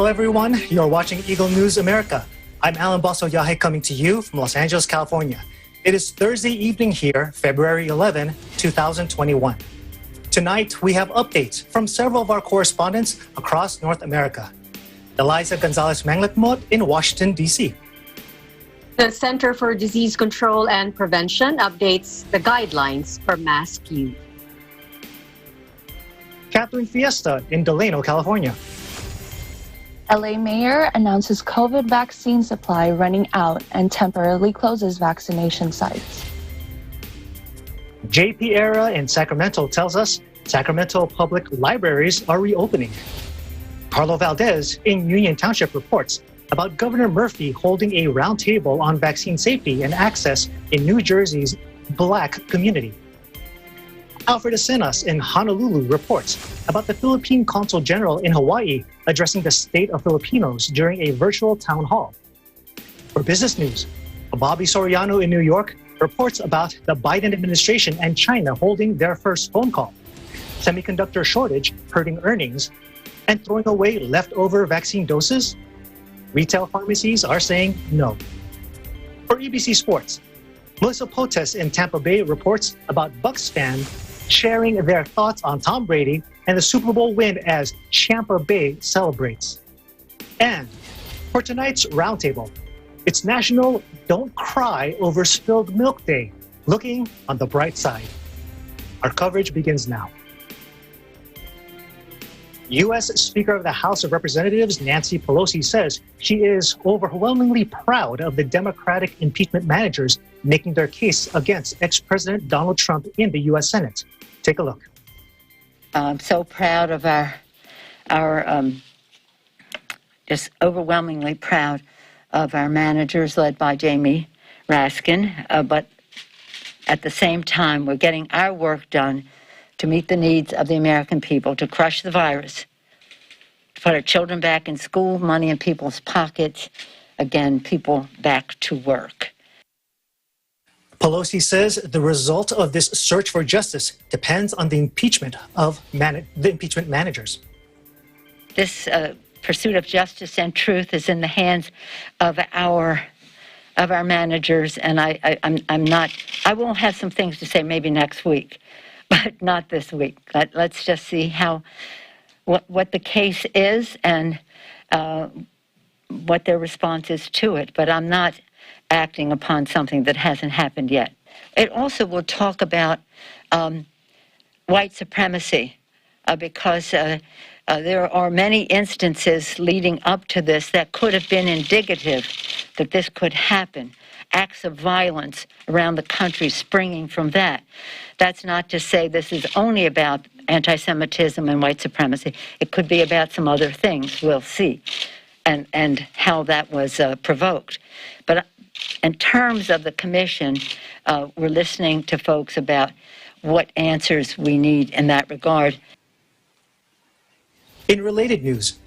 everyone. You're watching Eagle News America. I'm Alan Baso-Yahe coming to you from Los Angeles, California. It is Thursday evening here, February 11, 2021. Tonight, we have updates from several of our correspondents across North America. Eliza Gonzalez-Manglatmot in Washington, D.C. The Center for Disease Control and Prevention updates the guidelines for mask use. Catherine Fiesta in Delano, California. LA Mayor announces COVID vaccine supply running out and temporarily closes vaccination sites. JP Era in Sacramento tells us Sacramento public libraries are reopening. Carlo Valdez in Union Township reports about Governor Murphy holding a roundtable on vaccine safety and access in New Jersey's Black community. Alfred Acenas in Honolulu reports about the Philippine Consul General in Hawaii addressing the state of Filipinos during a virtual town hall. For business news, Bobby Soriano in New York reports about the Biden administration and China holding their first phone call, semiconductor shortage hurting earnings, and throwing away leftover vaccine doses. Retail pharmacies are saying no. For EBC Sports, Melissa Potes in Tampa Bay reports about Bucs fans sharing their thoughts on Tom Brady and the Super Bowl win as Tampa Bay celebrates. And for tonight's roundtable, it's National Don't Cry Over Spilled Milk Day, looking on the bright side. Our coverage begins now. U.S. Speaker of the House of Representatives Nancy Pelosi says she is overwhelmingly proud of the Democratic impeachment managers making their case against ex-President Donald Trump in the U.S. Senate. Take a look. I'm so proud of our just overwhelmingly proud of our managers led by Jamie Raskin, but at the same time, we're getting our work done to meet the needs of the American people, to crush the virus, to put our children back in school, money in people's pockets, again, people back to work. Pelosi says the result of this search for justice depends on the impeachment of the impeachment managers. This pursuit of justice and truth is in the hands of our managers, and I won't have some things to say maybe next week, but not this week. Let's just see what the case is and what their response is to it. But I'm not acting upon something that hasn't happened yet. It also will talk about white supremacy because there are many instances leading up to this that could have been indicative that this could happen. Acts of violence around the country springing from that. That's not to say this is only about anti-Semitism and white supremacy. It could be about some other things. We'll see. And how that was provoked. But in terms of the commission, we're listening to folks about what answers we need in that regard. In related news,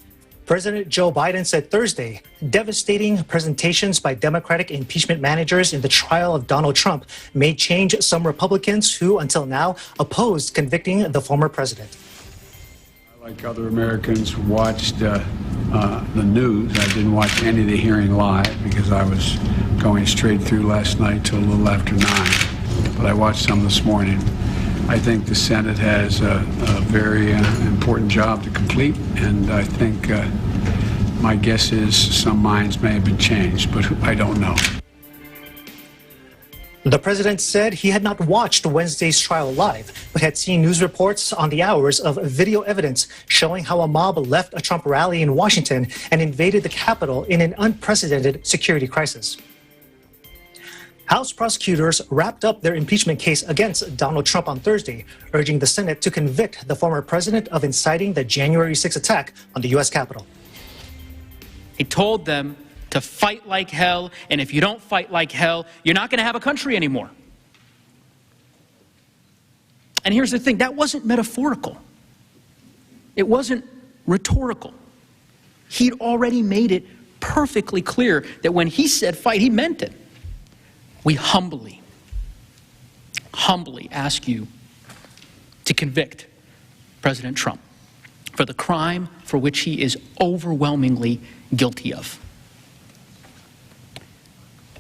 President Joe Biden said Thursday devastating presentations by Democratic impeachment managers in the trial of Donald Trump may change some Republicans who, until now, opposed convicting the former president. Like other Americans, watched the news. I didn't watch any of the hearing live because I was going straight through last night till a little after 9. But I watched some this morning. I think the Senate has a very important job to complete, and I think my guess is some minds may have been changed, but I don't know. The president said he had not watched Wednesday's trial live, but had seen news reports on the hours of video evidence showing how a mob left a Trump rally in Washington and invaded the Capitol in an unprecedented security crisis. House prosecutors wrapped up their impeachment case against Donald Trump on Thursday, urging the Senate to convict the former president of inciting the January 6 attack on the U.S. Capitol. He told them to fight like hell, and if you don't fight like hell, you're not going to have a country anymore. And here's the thing, that wasn't metaphorical. It wasn't rhetorical. He'd already made it perfectly clear that when he said fight, he meant it. We humbly ask you to convict President Trump. for the crime for which he is overwhelmingly guilty of.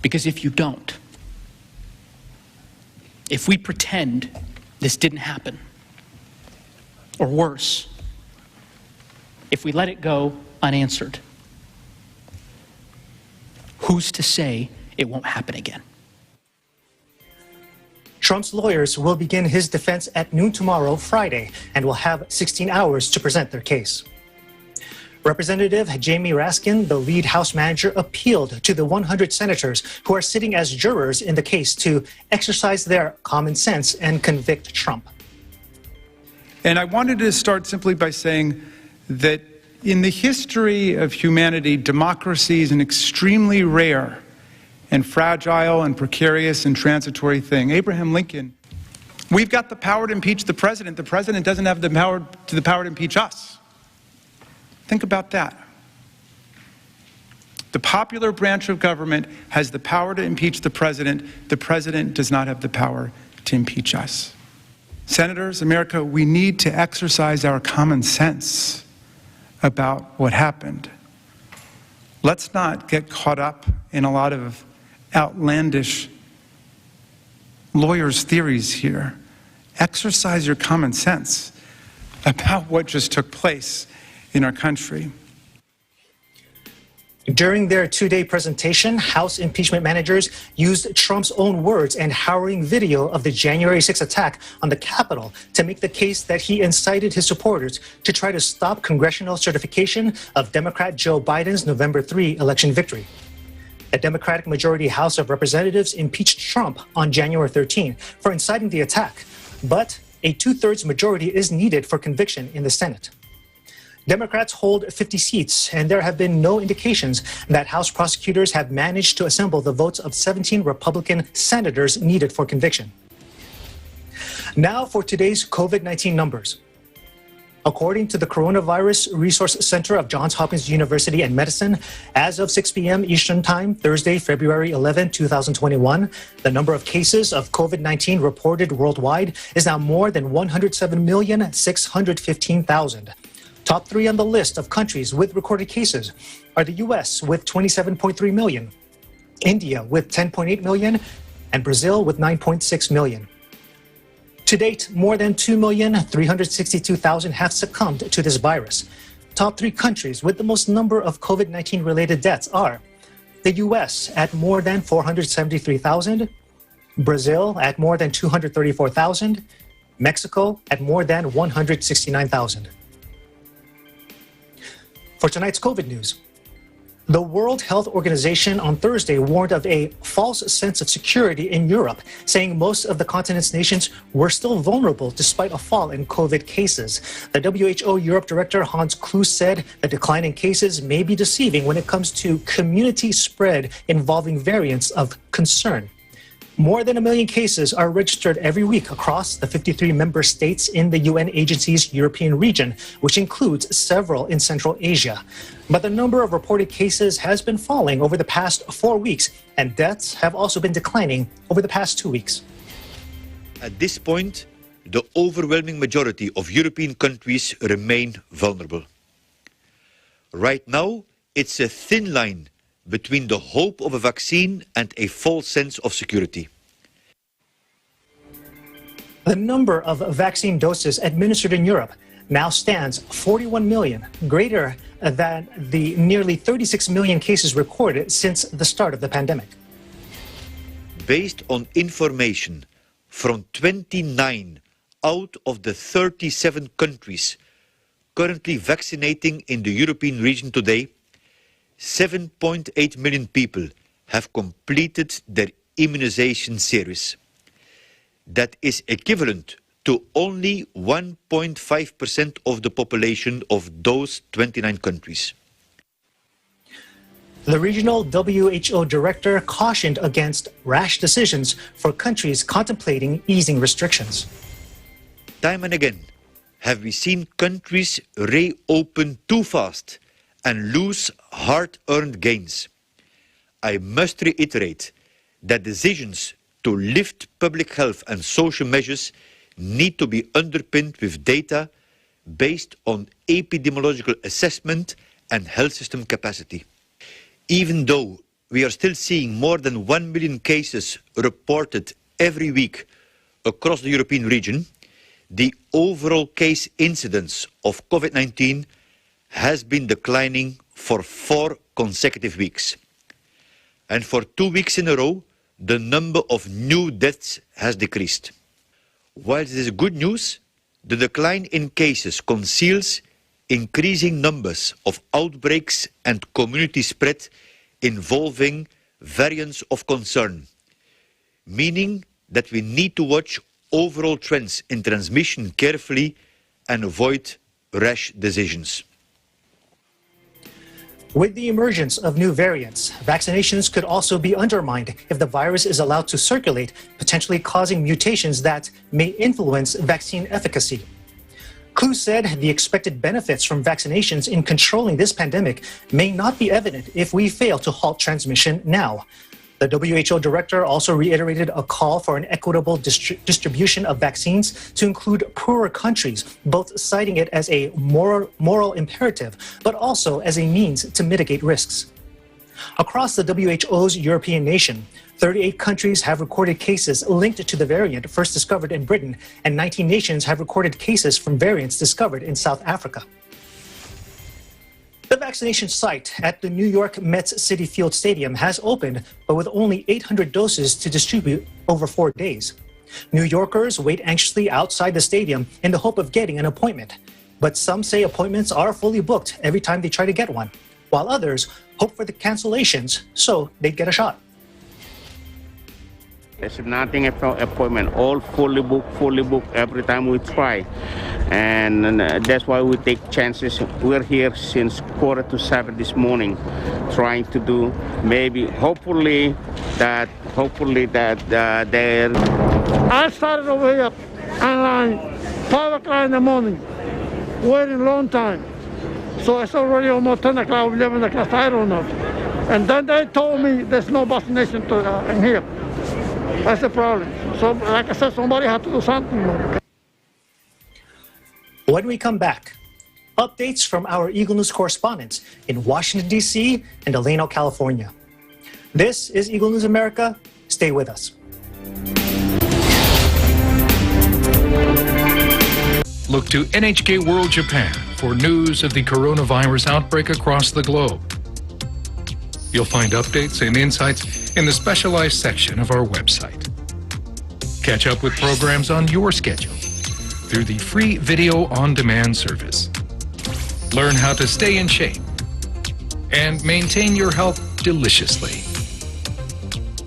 Because if you don't, if we pretend this didn't happen, or worse, if we let it go unanswered, who's to say it won't happen again? Trump's lawyers will begin his defense at noon tomorrow, Friday, and will have 16 hours to present their case. Representative Jamie Raskin, the lead House manager, appealed to the 100 senators who are sitting as jurors in the case to exercise their common sense and convict Trump. And I wanted to start simply by saying that in the history of humanity, democracy is an extremely rare and fragile and precarious and transitory thing. Abraham Lincoln, we've got the power to impeach the president. The president doesn't have the power to impeach us. Think about that. The popular branch of government has the power to impeach the president. The president does not have the power to impeach us. Senators, America, we need to exercise our common sense about what happened. Let's not get caught up in a lot of outlandish lawyers' theories here. Exercise your common sense about what just took place in our country. During their two-day presentation, House impeachment managers used Trump's own words and harrowing video of the January 6th attack on the Capitol to make the case that he incited his supporters to try to stop congressional certification of Democrat Joe Biden's November 3 election victory. A Democratic majority House of Representatives impeached Trump on January 13 for inciting the attack, but a two-thirds majority is needed for conviction in the Senate. Democrats hold 50 seats, and there have been no indications that House prosecutors have managed to assemble the votes of 17 Republican senators needed for conviction. Now for today's COVID-19 numbers. According to the Coronavirus Resource Center of Johns Hopkins University and Medicine, as of 6 p.m. Eastern Time, Thursday, February 11, 2021, the number of cases of COVID-19 reported worldwide is now more than 107,615,000. Top three on the list of countries with recorded cases are the U.S. with 27.3 million, India with 10.8 million, and Brazil with 9.6 million. To date, more than 2,362,000 have succumbed to this virus. Top three countries with the most number of COVID-19 related deaths are the U.S. at more than 473,000, Brazil at more than 234,000, Mexico at more than 169,000. For tonight's COVID news, the World Health Organization on Thursday warned of a false sense of security in Europe, saying most of the continent's nations were still vulnerable despite a fall in COVID cases. The WHO Europe Director Hans Klues said the decline in cases may be deceiving when it comes to community spread involving variants of concern. More than 1 million cases are registered every week across the 53 member states in the UN agency's European region, which includes several in Central Asia. But the number of reported cases has been falling over the past 4 weeks, and deaths have also been declining over the past 2 weeks. At this point, the overwhelming majority of European countries remain vulnerable. Right now, it's a thin line between the hope of a vaccine and a false sense of security. The number of vaccine doses administered in Europe now stands 41 million, greater than the nearly 36 million cases recorded since the start of the pandemic. Based on information from 29 out of the 37 countries currently vaccinating in the European region today, 7.8 million people have completed their immunization series. That is equivalent to only 1.5% of the population of those 29 countries. The regional WHO director cautioned against rash decisions for countries contemplating easing restrictions. Time and again have we seen countries reopen too fast and lose hard-earned gains. I must reiterate that decisions to lift public health and social measures need to be underpinned with data, based on epidemiological assessment and health system capacity. Even though we are still seeing more than 1 million cases reported every week across the European region, the overall case incidence of COVID-19 has been declining for 4 consecutive weeks. And for 2 weeks in a row, the number of new deaths has decreased. While this is good news, the decline in cases conceals increasing numbers of outbreaks and community spread involving variants of concern, meaning that we need to watch overall trends in transmission carefully and avoid rash decisions. With the emergence of new variants, vaccinations could also be undermined if the virus is allowed to circulate, potentially causing mutations that may influence vaccine efficacy. Koontz said the expected benefits from vaccinations in controlling this pandemic may not be evident if we fail to halt transmission now. The WHO director also reiterated a call for an equitable distribution of vaccines to include poorer countries, both citing it as a moral imperative, but also as a means to mitigate risks. Across the WHO's European nation, 38 countries have recorded cases linked to the variant first discovered in Britain, and 19 nations have recorded cases from variants discovered in South Africa. The vaccination site at the New York Mets Citi Field Stadium has opened, but with only 800 doses to distribute over 4 days. New Yorkers wait anxiously outside the stadium in the hope of getting an appointment. But some say appointments are fully booked every time they try to get one, while others hope for the cancellations so they'd get a shot. There's nothing about appointment, all fully booked every time we try. And that's why we take chances. We're here since 6:45 this morning, trying to do maybe, hopefully that they're... I started over here online 5 o'clock in the morning, waiting a long time. So it's already almost 10 o'clock, 11 o'clock, I don't know. And then they told me there's no vaccination in here. That's the problem. So, like I said, somebody had to do something. When we come back, updates from our Eagle News correspondents in Washington, D.C. and Delano, California. This is Eagle News America. Stay with us. Look to NHK World Japan for news of the coronavirus outbreak across the globe. You'll find updates and insights in the specialized section of our website. Catch up with programs on your schedule through the free video on-demand service. Learn how to stay in shape and maintain your health deliciously.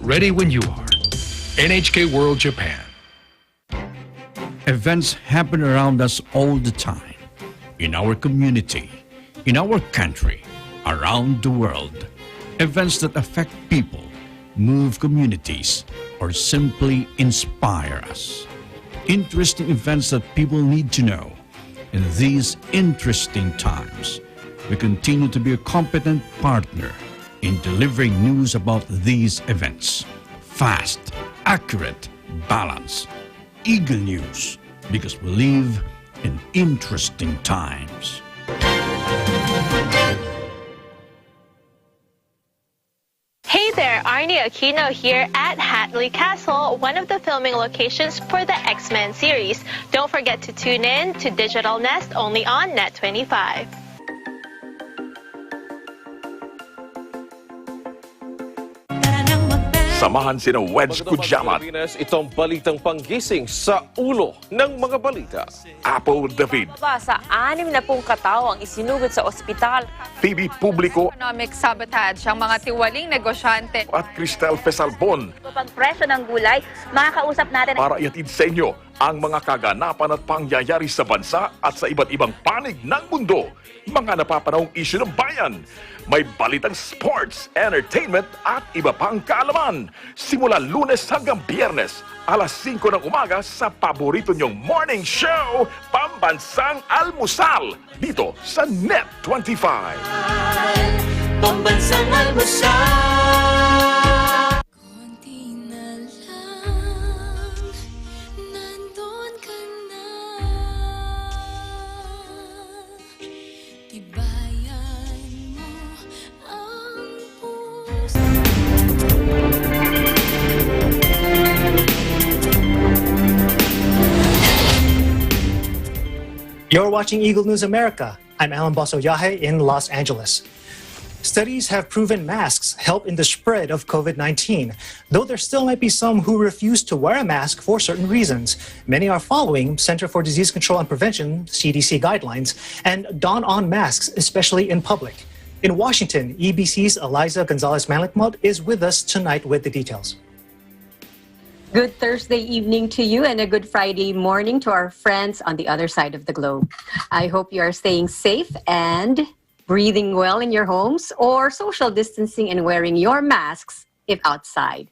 Ready when you are. NHK World Japan. Events happen around us all the time. In our community, in our country, around the world. Events that affect people, move communities, or simply inspire us. Interesting events that people need to know. In these interesting times, we continue to be a competent partner in delivering news about these events. Fast, accurate, balanced. Eagle News, because we live in interesting times. Hey there, Arnie Aquino here at Hatley Castle, one of the filming locations for the X-Men series. Don't forget to tune in to Digital Nest only on Net25. Samahan sina Wedge Kujamat, itong balitang panggising sa ulo ng mga balita. Apo David, Sa 60 katao ang isinugod sa ospital. TV Publico, Economic sabotage ang mga tiwaling negosyante. at Cristel Fesalbon. Pag-presyo ng gulay, makakausap natin Para iatid sa inyo ang mga kaganapan at pangyayari sa bansa at sa iba't ibang panig ng mundo. Mga napapanahong isyu ng bayan. May balitang sports, entertainment at iba pang kaalaman. Simula Lunes hanggang Biyernes, alas 5 ng umaga sa paborito nyong morning show, Pambansang Almusal, dito sa Net25. Pambansang Almusal. You're watching Eagle News America. I'm Alan Baso-Yahe in Los Angeles. Studies have proven masks help in the spread of COVID-19, though there still might be some who refuse to wear a mask for certain reasons. Many are following Center for Disease Control and Prevention, CDC guidelines, and don on masks, especially in public. In Washington, EBC's Eliza Gonzalez-Manlikmot is with us tonight with the details. Good Thursday evening to you and a good Friday morning to our friends on the other side of the globe. I hope you are staying safe and breathing well in your homes or social distancing and wearing your masks if outside.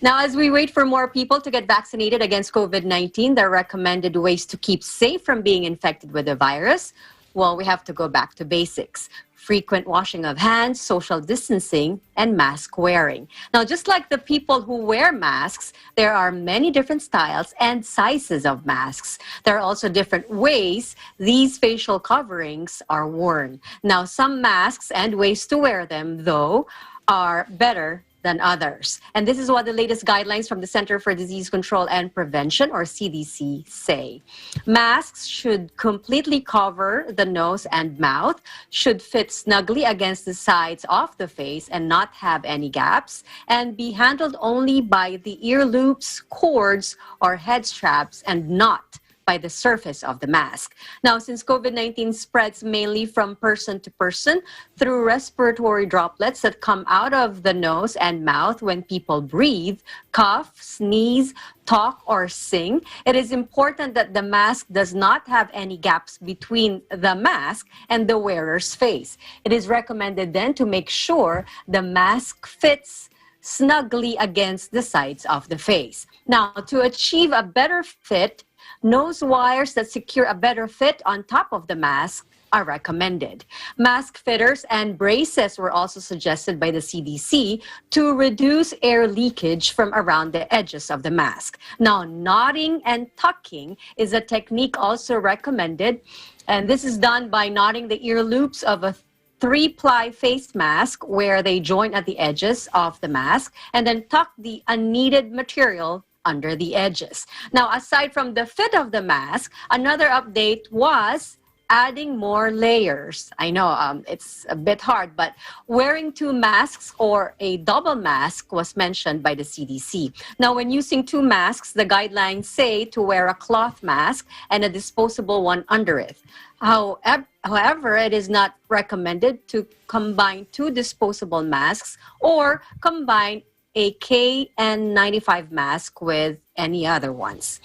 Now, as we wait for more people to get vaccinated against COVID-19, the recommended ways to keep safe from being infected with the virus, well, we have to go back to basics. Frequent washing of hands, social distancing, and mask wearing. Now, just like the people who wear masks, there are many different styles and sizes of masks. There are also different ways these facial coverings are worn. Now, some masks and ways to wear them, though, are better than others. And this is what the latest guidelines from the Center for Disease Control and Prevention, or CDC, say. Masks should completely cover the nose and mouth, should fit snugly against the sides of the face and not have any gaps, and be handled only by the ear loops, cords, or head straps, and not by the surface of the mask. Now, since COVID-19 spreads mainly from person to person through respiratory droplets that come out of the nose and mouth when people breathe, cough, sneeze, talk, or sing, it is important that the mask does not have any gaps between the mask and the wearer's face. It is recommended then to make sure the mask fits snugly against the sides of the face. Now, to achieve a better fit, nose wires that secure a better fit on top of the mask are recommended. Mask fitters and braces were also suggested by the CDC to reduce air leakage from around the edges of the mask. Now, knotting and tucking is a technique also recommended, and this is done by knotting the ear loops of a 3-ply face mask where they join at the edges of the mask, and then tuck the unneeded material under the edges. Now, aside from the fit of the mask, another update was adding more layers. I know it's a bit hard, but wearing 2 masks or a double mask was mentioned by the CDC. Now, when using 2 masks, the guidelines say to wear a cloth mask and a disposable one under it. However, it is not recommended to combine 2 disposable masks or combine a KN95 mask with any other ones.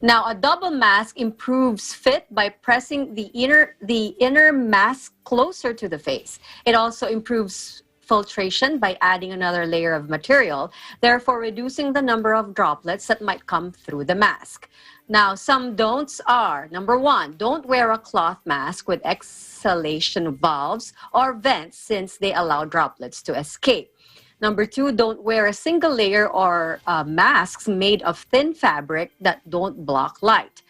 Now, a double mask improves fit by pressing the inner mask closer to the face. It also improves filtration by adding another layer of material, therefore reducing the number of droplets that might come through the mask. Now, some don'ts are, number 1, don't wear a cloth mask with exhalation valves or vents since they allow droplets to escape. Number 2, don't wear a single layer or masks made of thin fabric that don't block light.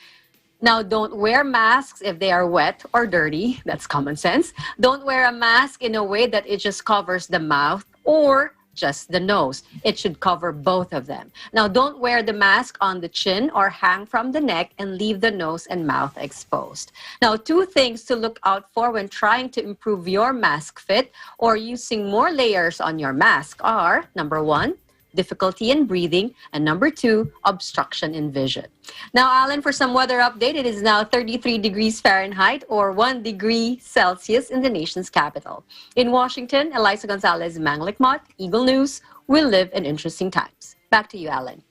Now, don't wear masks if they are wet or dirty. That's common sense. Don't wear a mask in a way that it just covers the mouth or just the nose. It should cover both of them. Now, don't wear the mask on the chin or hang from the neck and leave the nose and mouth exposed. Now, 2 things to look out for when trying to improve your mask fit or using more layers on your mask are, number 1, difficulty in breathing, and number 2, obstruction in vision. Now, Alan, for some weather update, it is now 33 degrees Fahrenheit or 1 degree Celsius in the nation's capital. In Washington, Eliza Gonzalez-Manlikmot, Eagle News, we live in interesting times. Back to you, Alan.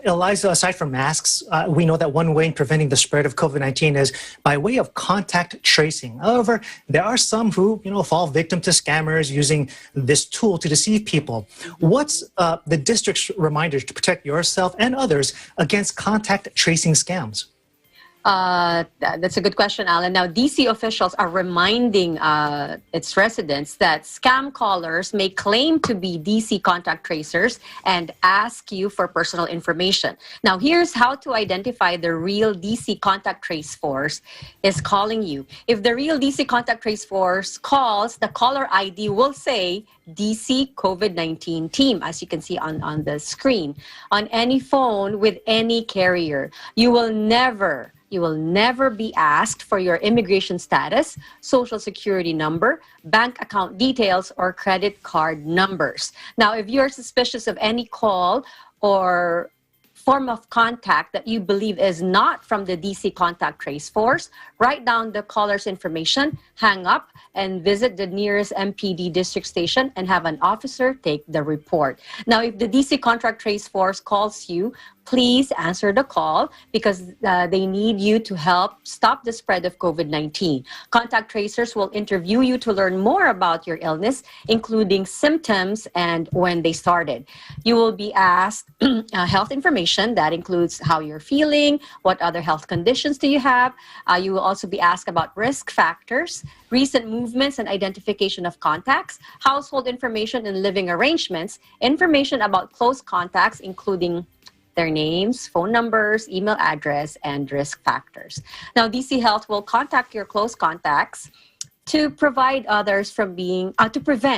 Eliza, aside from masks, we know that one way in preventing the spread of COVID-19 is by way of contact tracing. However, there are some who, fall victim to scammers using this tool to deceive people. What's the district's reminder to protect yourself and others against contact tracing scams? That's a good question, Alan. Now, DC officials are reminding its residents that scam callers may claim to be DC contact tracers and ask you for personal information. Now, here's how to identify the real DC contact trace force is calling you. If the real DC contact trace force calls, the caller ID will say DC COVID-19 team, as you can see on the screen, on any phone with any carrier. You will never You will never be asked for your immigration status, social security number, bank account details, or credit card numbers. Now, if you're suspicious of any call or form of contact that you believe is not from the DC Contact Trace Force, write down the caller's information, hang up, and visit the nearest MPD district station and have an officer take the report. Now, if the DC Contact Trace Force calls you, please answer the call because they need you to help stop the spread of COVID-19. Contact tracers will interview you to learn more about your illness, including symptoms and when they started. You will be asked health information that includes how you're feeling, what other health conditions do you have. You will also be asked about risk factors, recent movements and identification of contacts, household information and living arrangements, information about close contacts, including their names, phone numbers, email address, and risk factors. Now, DC Health will contact your close contacts to prevent others from being exposed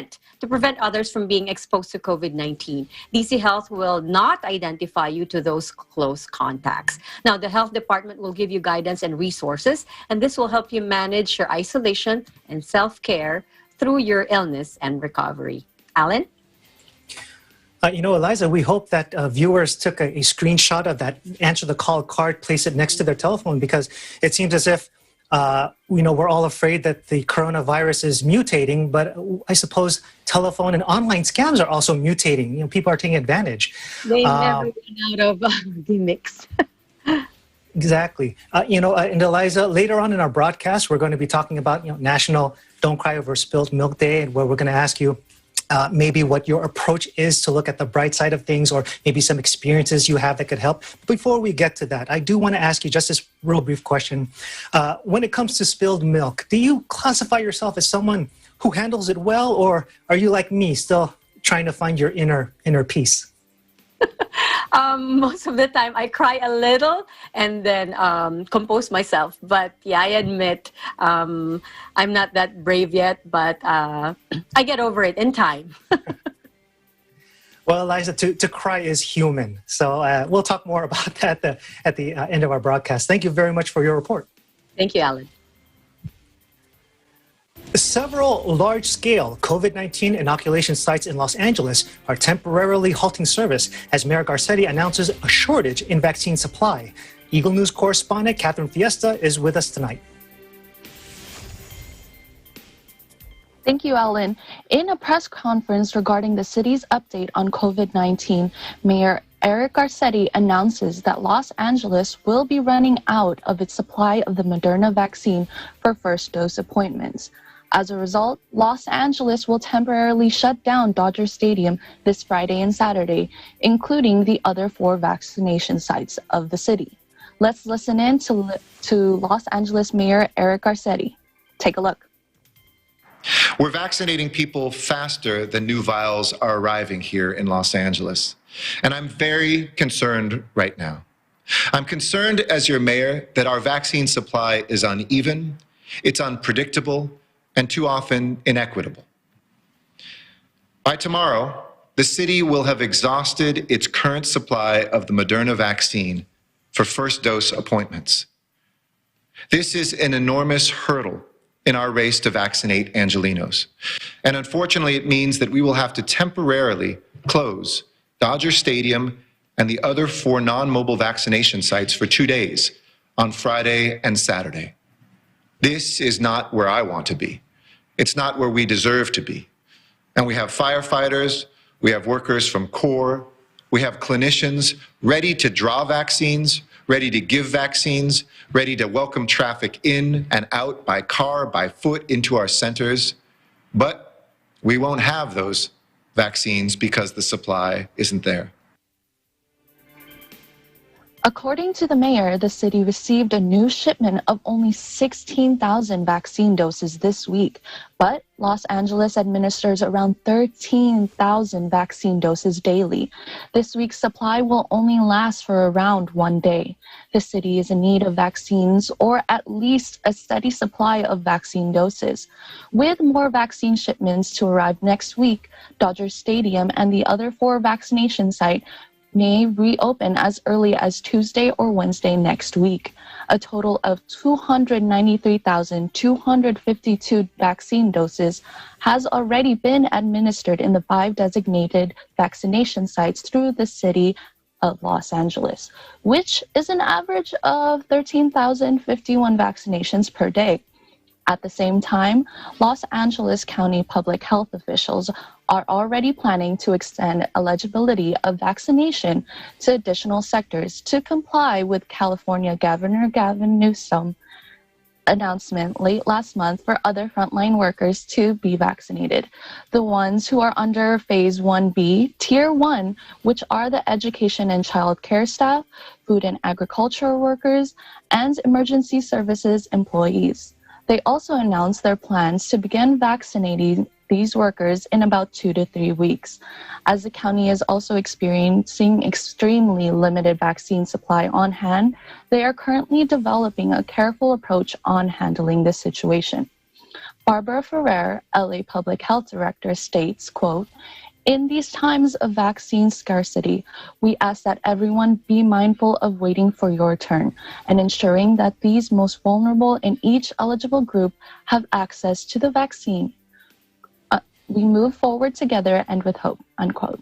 to COVID-19. DC Health will not identify you to those close contacts. Now, the health department will give you guidance and resources, and this will help you manage your isolation and self-care through your illness and recovery. Alan? Eliza, we hope that viewers took a screenshot of that answer the call card, place it next to their telephone, because it seems as if, we're all afraid that the coronavirus is mutating, but I suppose telephone and online scams are also mutating. People are taking advantage. They never run out of gimmicks. Exactly. And Eliza, later on in our broadcast, we're going to be talking about, National Don't Cry Over Spilled Milk Day, where we're going to ask you maybe what your approach is to look at the bright side of things, or maybe some experiences you have that could help. Before we get to that, I do want to ask you just this real brief question. When it comes to spilled milk, do you classify yourself as someone who handles it well, or are you like me, still trying to find your inner peace? Most of the time, I cry a little and then compose myself. But yeah, I admit I'm not that brave yet, but I get over it in time. Well, Eliza, to cry is human. So we'll talk more about that at the end of our broadcast. Thank you very much for your report. Thank you, Alan. Several large-scale COVID-19 inoculation sites in Los Angeles are temporarily halting service as Mayor Garcetti announces a shortage in vaccine supply. Eagle News correspondent Catherine Fiesta is with us tonight. Thank you, Alan. In a press conference regarding the city's update on COVID-19, Mayor Eric Garcetti announces that Los Angeles will be running out of its supply of the Moderna vaccine for first dose appointments. As a result, Los Angeles will temporarily shut down Dodger Stadium this Friday and Saturday, including the other 4 vaccination sites of the city. Let's listen in to Los Angeles Mayor Eric Garcetti. Take a look. We're vaccinating people faster than new vials are arriving here in Los Angeles. And I'm very concerned right now. I'm concerned as your mayor that our vaccine supply is uneven, it's unpredictable, and too often inequitable. By tomorrow, the city will have exhausted its current supply of the Moderna vaccine for first dose appointments. This is an enormous hurdle in our race to vaccinate Angelenos. And unfortunately, it means that we will have to temporarily close Dodger Stadium and the other 4 non-mobile vaccination sites for 2 days on Friday and Saturday. This is not where I want to be. It's not where we deserve to be. And we have firefighters, we have workers from CORE, we have clinicians ready to draw vaccines, ready to give vaccines, ready to welcome traffic in and out by car, by foot into our centers. But we won't have those vaccines because the supply isn't there. According to the mayor, the city received a new shipment of only 16,000 vaccine doses this week, but Los Angeles administers around 13,000 vaccine doses daily. This week's supply will only last for around 1 day. The city is in need of vaccines, or at least a steady supply of vaccine doses. With more vaccine shipments to arrive next week, Dodger Stadium and the other 4 vaccination sites may reopen as early as Tuesday or Wednesday next week. A total of 293,252 vaccine doses has already been administered in the 5 designated vaccination sites through the city of Los Angeles, which is an average of 13,051 vaccinations per day. At the same time, Los Angeles County public health officials are already planning to extend eligibility of vaccination to additional sectors to comply with California Governor Gavin Newsom's announcement late last month for other frontline workers to be vaccinated. The ones who are under Phase 1B, Tier 1, which are the education and child care staff, food and agriculture workers, and emergency services employees. They also announced their plans to begin vaccinating these workers in about 2 to 3 weeks. As the county is also experiencing extremely limited vaccine supply on hand, they are currently developing a careful approach on handling this situation. Barbara Ferrer, LA Public Health Director, states, quote, "In these times of vaccine scarcity, we ask that everyone be mindful of waiting for your turn and ensuring that these most vulnerable in each eligible group have access to the vaccine. We move forward together and with hope," unquote.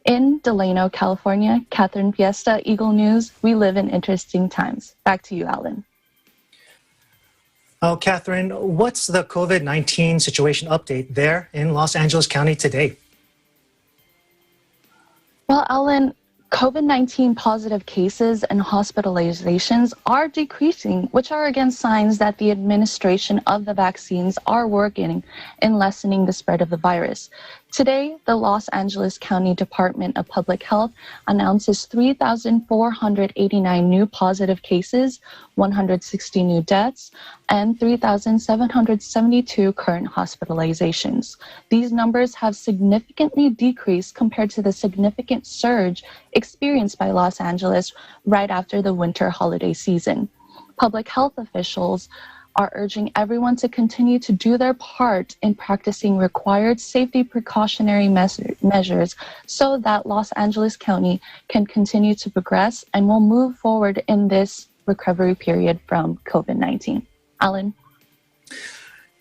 In Delano, California, Catherine Fiesta, Eagle News. We live in interesting times. Back to you, Alan. Oh, Catherine, what's the COVID-19 situation update there in Los Angeles County today? Well, Alan, COVID-19 positive cases and hospitalizations are decreasing, which are again signs that the administration of the vaccines are working in lessening the spread of the virus. Today, the Los Angeles County Department of Public Health announces 3,489 new positive cases, 160 new deaths, and 3,772 current hospitalizations. These numbers have significantly decreased compared to the significant surge experienced by Los Angeles right after the winter holiday season. Public health officials are urging everyone to continue to do their part in practicing required safety precautionary measures so that Los Angeles County can continue to progress and will move forward in this recovery period from COVID-19. Alan?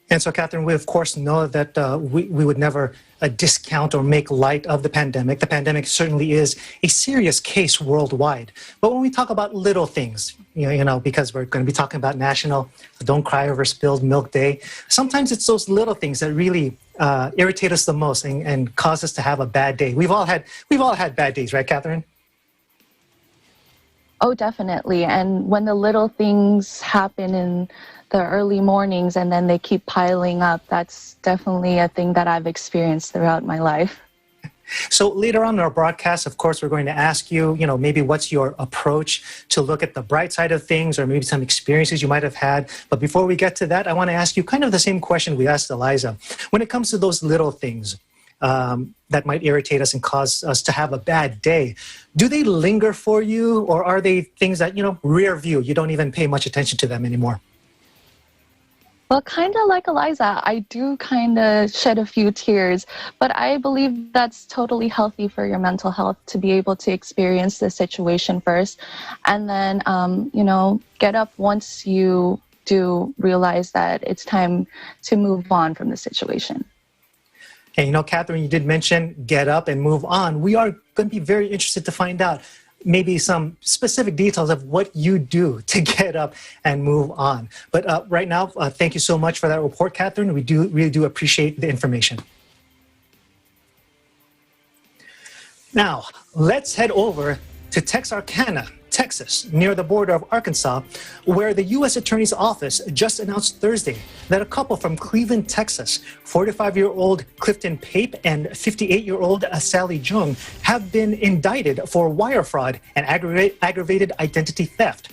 And so, Catherine, we of course know that we would never discount or make light of the pandemic. The pandemic certainly is a serious case worldwide. But when we talk about little things, you know, because we're going to be talking about National Don't Cry Over Spilled Milk Day, sometimes it's those little things that really irritate us the most and cause us to have a bad day. We've all had bad days, right, Catherine? Oh, definitely. And when the little things happen in the early mornings and then they keep piling up, that's definitely a thing that I've experienced throughout my life. So later on in our broadcast, of course, we're going to ask you, maybe what's your approach to look at the bright side of things or maybe some experiences you might have had. But before we get to that, I want to ask you kind of the same question we asked Eliza. When it comes to those little things that might irritate us and cause us to have a bad day, do they linger for you, or are they things that, rear view, you don't even pay much attention to them anymore? Well, kind of like Eliza, I do kind of shed a few tears, but I believe that's totally healthy for your mental health to be able to experience the situation first and then, get up once you do realize that it's time to move on from the situation. Hey, Catherine, you did mention get up and move on. We are going to be very interested to find out maybe some specific details of what you do to get up and move on. But right now, thank you so much for that report, Catherine. We really do appreciate the information. Now, let's head over to Texarkana, Texas, near the border of Arkansas, where the U.S. Attorney's Office just announced Thursday that a couple from Cleveland, Texas, 45-year-old Clifton Pape and 58-year-old Sally Jung, have been indicted for wire fraud and aggravated identity theft.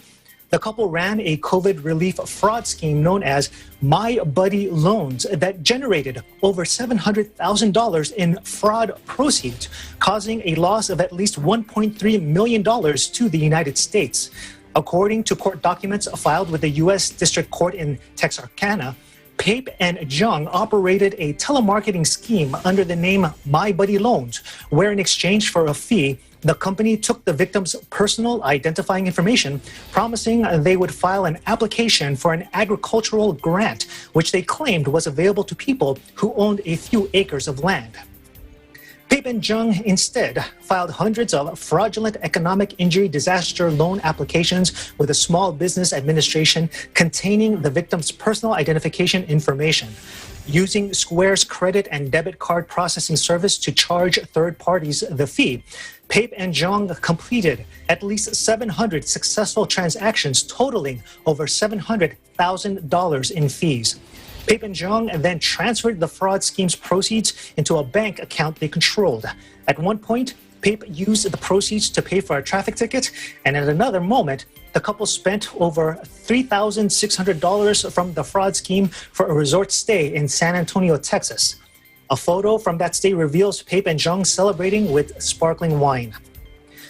The couple ran a COVID relief fraud scheme known as My Buddy Loans that generated over $700,000 in fraud proceeds, causing a loss of at least $1.3 million to the United States. According to court documents filed with the U.S. District Court in Texarkana, Pape and Jung operated a telemarketing scheme under the name My Buddy Loans, where in exchange for a fee, the company took the victim's personal identifying information, promising they would file an application for an agricultural grant, which they claimed was available to people who owned a few acres of land. Pape and Jung instead filed hundreds of fraudulent economic injury disaster loan applications with the Small Business Administration containing the victim's personal identification information, using Square's credit and debit card processing service to charge third parties the fee. Pape and Jung completed at least 700 successful transactions totaling over $700,000 in fees. Pape and Jung then transferred the fraud scheme's proceeds into a bank account they controlled. At one point, Pape used the proceeds to pay for a traffic ticket, and at another moment, the couple spent over $3,600 from the fraud scheme for a resort stay in San Antonio, Texas. A photo from that stay reveals Pape and Jung celebrating with sparkling wine.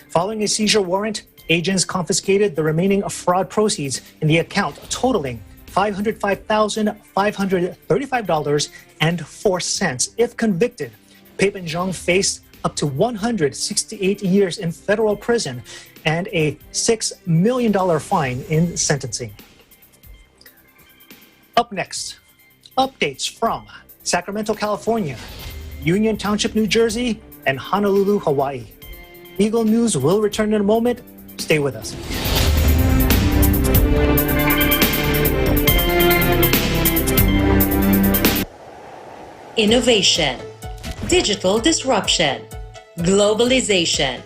Following a seizure warrant, agents confiscated the remaining fraud proceeds in the account, totaling $505,535.04. If convicted, Pape and Jung faced up to 168 years in federal prison and a $6 million fine in sentencing. Up next, updates from Sacramento, California, Union Township, New Jersey, and Honolulu, Hawaii. Eagle News will return in a moment. Stay with us. Innovation, digital disruption, globalization.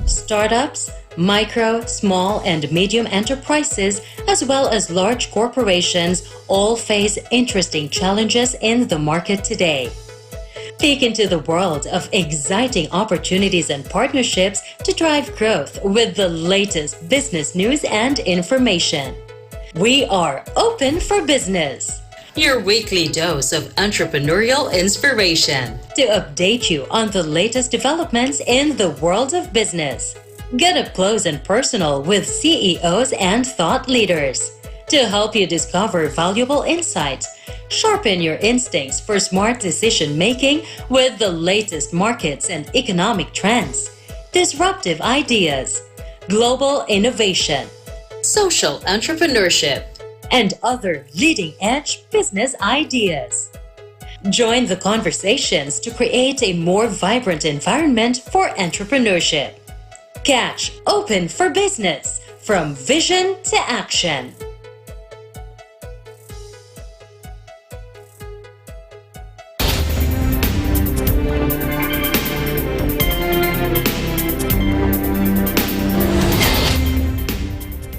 Startups, micro, small, and medium enterprises, as well as large corporations, all face interesting challenges in the market today. Peek into the world of exciting opportunities and partnerships to drive growth with the latest business news and information. We are open for business. Your weekly dose of entrepreneurial inspiration to update you on the latest developments in the world of business. Get up close and personal with CEOs and thought leaders to help you discover valuable insights, sharpen your instincts for smart decision making with the latest markets and economic trends, disruptive ideas, global innovation, social entrepreneurship, and other leading-edge business ideas. Join the conversations to create a more vibrant environment for entrepreneurship. Catch Open for Business, from vision to action.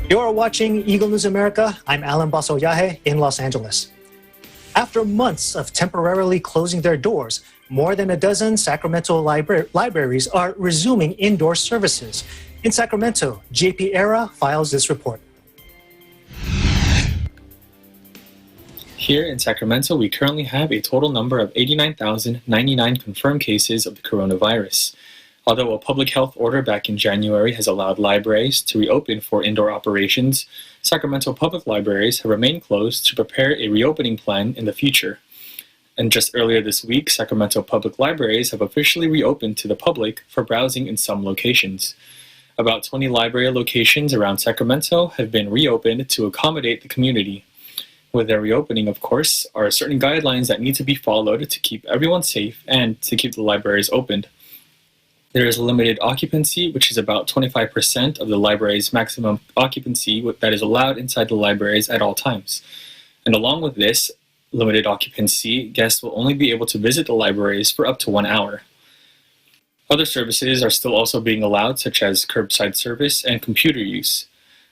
You're watching Eagle News America. I'm Alan Basoyahe in Los Angeles. After months of temporarily closing their doors, more than a dozen Sacramento libraries are resuming indoor services. In Sacramento, JP Era files this report. Here in Sacramento, we currently have a total number of 89,099 confirmed cases of the coronavirus. Although a public health order back in January has allowed libraries to reopen for indoor operations, Sacramento public libraries have remained closed to prepare a reopening plan in the future. And just earlier this week, Sacramento public libraries have officially reopened to the public for browsing in some locations. About 20 library locations around Sacramento have been reopened to accommodate the community. With their reopening, of course, are certain guidelines that need to be followed to keep everyone safe and to keep the libraries opened. There is a limited occupancy, which is about 25% of the library's maximum occupancy that is allowed inside the libraries at all times. And along with this limited occupancy, guests will only be able to visit the libraries for up to 1 hour. Other services are still also being allowed, such as curbside service and computer use.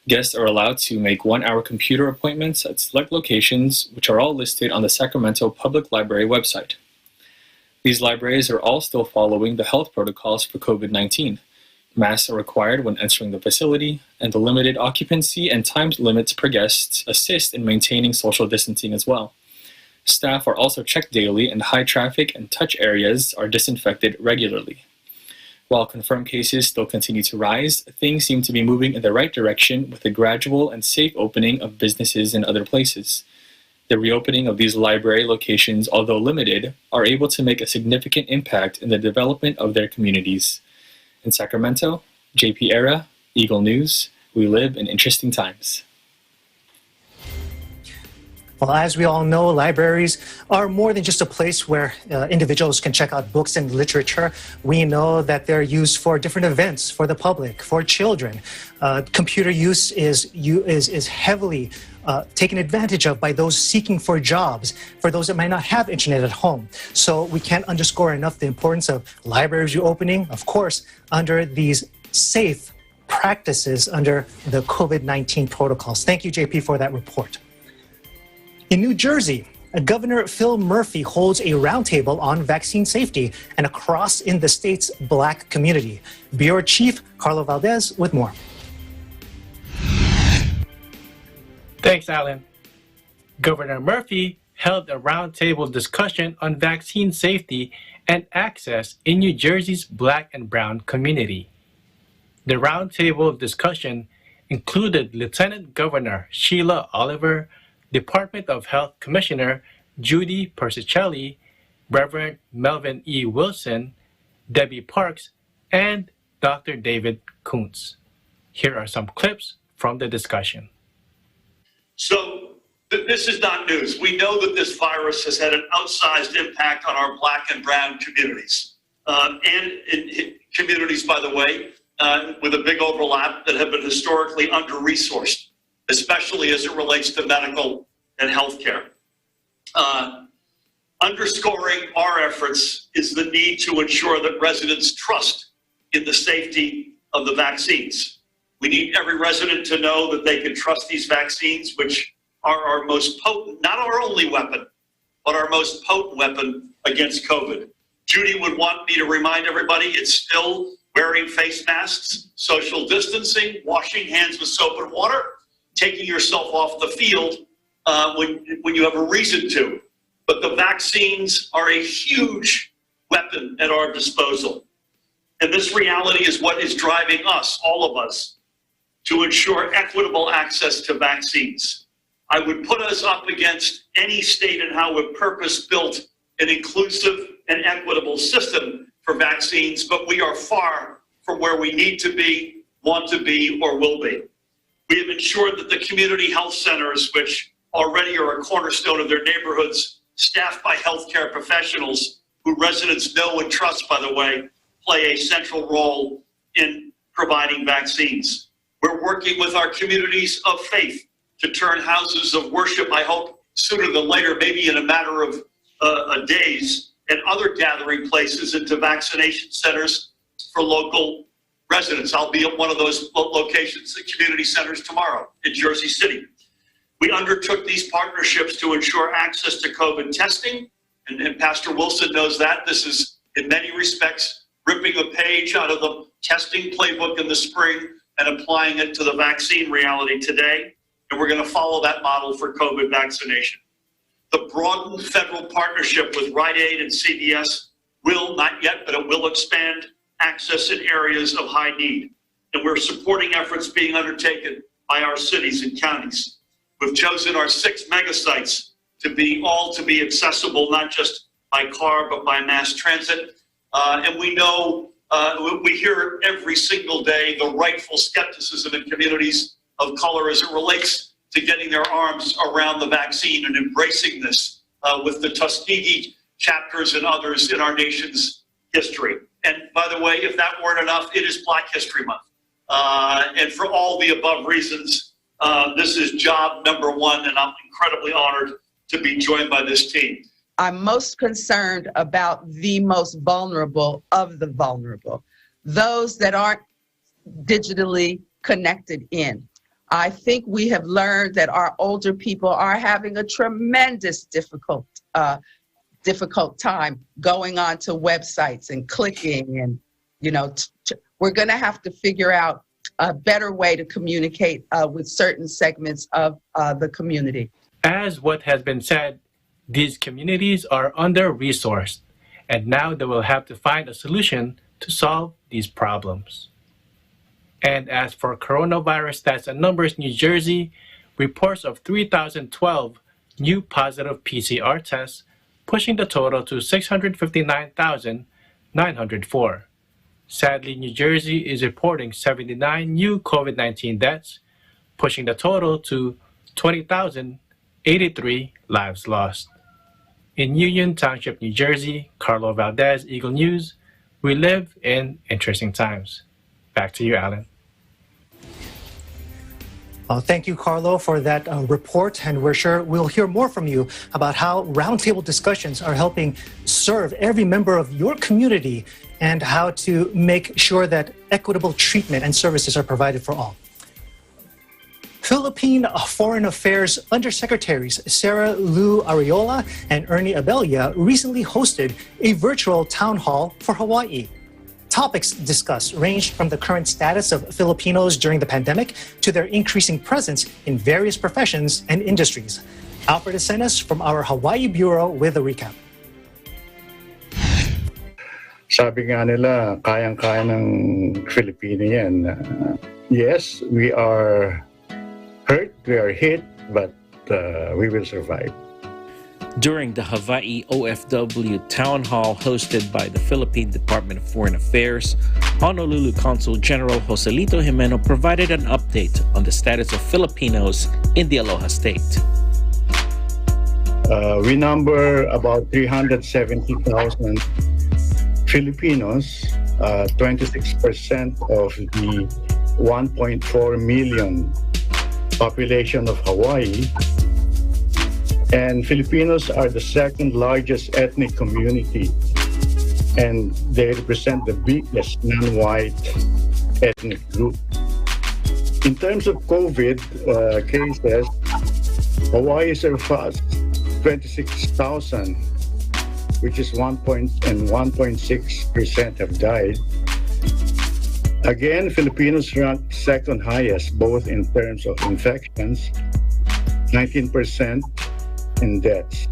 Guests are allowed to make 1-hour computer appointments at select locations, which are all listed on the Sacramento Public Library website. These libraries are all still following the health protocols for COVID-19. Masks are required when entering the facility, and the limited occupancy and time limits per guest assist in maintaining social distancing as well. Staff are also checked daily, and high traffic and touch areas are disinfected regularly. While confirmed cases still continue to rise, things seem to be moving in the right direction with a gradual and safe opening of businesses in other places. The reopening of these library locations, although limited, are able to make a significant impact in the development of their communities. In Sacramento, JP Era, Eagle News, we live in interesting times. Well, as we all know, libraries are more than just a place where individuals can check out books and literature. We know that they're used for different events for the public, for children. Computer use is heavily taken advantage of by those seeking for jobs, for those that might not have internet at home. So we can't underscore enough the importance of libraries reopening, of course, under these safe practices under the COVID-19 protocols. Thank you, JP, for that report. In New Jersey, Governor Phil Murphy holds a roundtable on vaccine safety and across in the state's Black community. Bureau Chief Carlo Valdez with more. Thanks, Alan. Governor Murphy held a roundtable discussion on vaccine safety and access in New Jersey's Black and Brown community. The roundtable discussion included Lieutenant Governor Sheila Oliver, Department of Health Commissioner Judy Persicelli, Reverend Melvin E. Wilson, Debbie Parks, and Dr. David Koontz. Here are some clips from the discussion. So this is not news. We know that this virus has had an outsized impact on our Black and Brown communities. And in communities, by the way, with a big overlap that have been historically under-resourced, especially as it relates to medical and healthcare. Underscoring our efforts is the need to ensure that residents trust in the safety of the vaccines. We need every resident to know that they can trust these vaccines, which are our most potent, not our only weapon, but our most potent weapon against COVID. Judy would want me to remind everybody it's still wearing face masks, social distancing, washing hands with soap and water, taking yourself off the field when you have a reason to. But the vaccines are a huge weapon at our disposal. And this reality is what is driving us, all of us, to ensure equitable access to vaccines. I would put us up against any state and how we've purpose-built an inclusive and equitable system for vaccines, but we are far from where we need to be, want to be, or will be. We have ensured that the community health centers, which already are a cornerstone of their neighborhoods, staffed by healthcare professionals who residents know and trust, by the way, play a central role in providing vaccines. We're working with our communities of faith to turn houses of worship, I hope sooner than later, maybe in a matter of days, and other gathering places into vaccination centers for local residents. I'll be at one of those locations, the community centers, tomorrow in Jersey City. We undertook these partnerships to ensure access to COVID testing, and Pastor Wilson knows that. This is, in many respects, ripping a page out of the testing playbook in the spring and applying it to the vaccine reality today. And we're going to follow that model for COVID vaccination. The broadened federal partnership with Rite Aid and CVS will, not yet, but it will expand access in areas of high need. And we're supporting efforts being undertaken by our cities and counties. We've chosen our 6 megasites to be accessible, not just by car, but by mass transit. And we know, we hear every single day the rightful skepticism in communities of color as it relates to getting their arms around the vaccine and embracing this with the Tuskegee chapters and others in our nation's history. And by the way, if that weren't enough, it is Black History Month. And for all the above reasons, this is job number 1, and I'm incredibly honored to be joined by this team. I'm most concerned about the most vulnerable of the vulnerable, those that aren't digitally connected in. I think we have learned that our older people are having a tremendous difficult time going onto websites and clicking, and we're going to have to figure out a better way to communicate with certain segments of the community. As what has been said, these communities are under-resourced, and now they will have to find a solution to solve these problems. And as for coronavirus stats and numbers, New Jersey, reports of 3,012 new positive PCR tests, pushing the total to 659,904. Sadly, New Jersey is reporting 79 new COVID-19 deaths, pushing the total to 20,083 lives lost. In Union Township, New Jersey, Carlo Valdez, Eagle News, we live in interesting times. Back to you, Alan. Thank you, Carlo, for that report, and we're sure we'll hear more from you about how roundtable discussions are helping serve every member of your community and how to make sure that equitable treatment and services are provided for all. Philippine Foreign Affairs Undersecretaries Sarah Lou Arreola and Ernie Abella recently hosted a virtual town hall for Hawaii. Topics discussed ranged from the current status of Filipinos during the pandemic to their increasing presence in various professions and industries. Alfred Asenas from our Hawaii Bureau with a recap. Sabi nga nila, kayang-kaya ng Filipino yan. Yes, we are hurt, we are hit, but we will survive. During the Hawaii OFW Town Hall hosted by the Philippine Department of Foreign Affairs, Honolulu Consul General Joselito Jimeno provided an update on the status of Filipinos in the Aloha State. We number about 370,000 Filipinos, 26% of the 1.4 million population of Hawaii. And Filipinos are the second largest ethnic community, and they represent the biggest non-white ethnic group. In terms of COVID cases, Hawaii surpassed 26,000, which is 1.6% have died. Again, Filipinos ranked second highest, both in terms of infections, 19%, in deaths.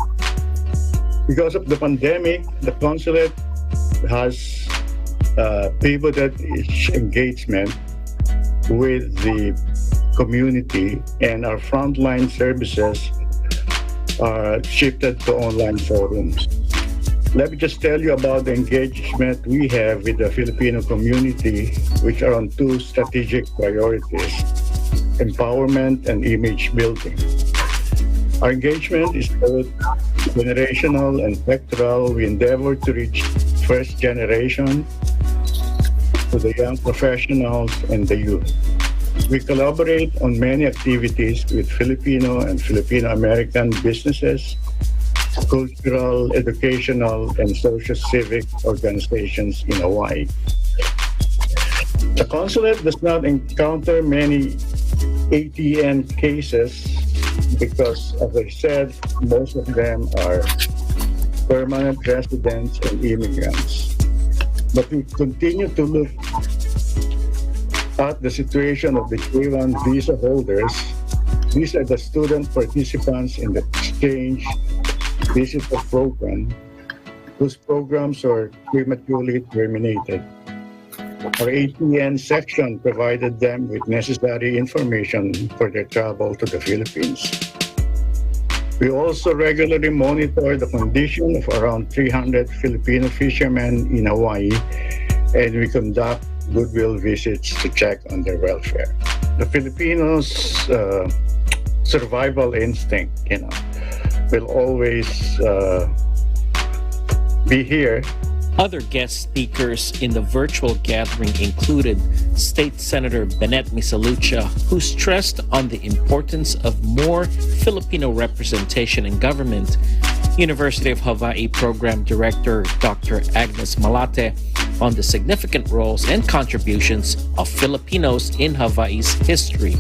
Because of the pandemic, the consulate has pivoted its engagement with the community, and our frontline services are shifted to online forums. Let me just tell you about the engagement we have with the Filipino community, which are on two strategic priorities: empowerment and image building. Our engagement is both generational and sectoral. We endeavor to reach first generation, to the young professionals and the youth. We collaborate on many activities with Filipino and Filipino-American businesses, cultural, educational, and social civic organizations in Hawaii. The consulate does not encounter many ATN cases because, as I said, most of them are permanent residents and immigrants. But we continue to look at the situation of the J1 visa holders. These are the student participants in the exchange visitor program, whose programs are prematurely terminated. Our ATN section provided them with necessary information for their travel to the Philippines. We also regularly monitor the condition of around 300 Filipino fishermen in Hawaii, and we conduct goodwill visits to check on their welfare. The Filipinos' survival instinct, will always be here. Other guest speakers in the virtual gathering included State Senator Benet Misalucha, who stressed on the importance of more Filipino representation in government, University of Hawaii Program Director Dr. Agnes Malate on the significant roles and contributions of Filipinos in Hawaii's history,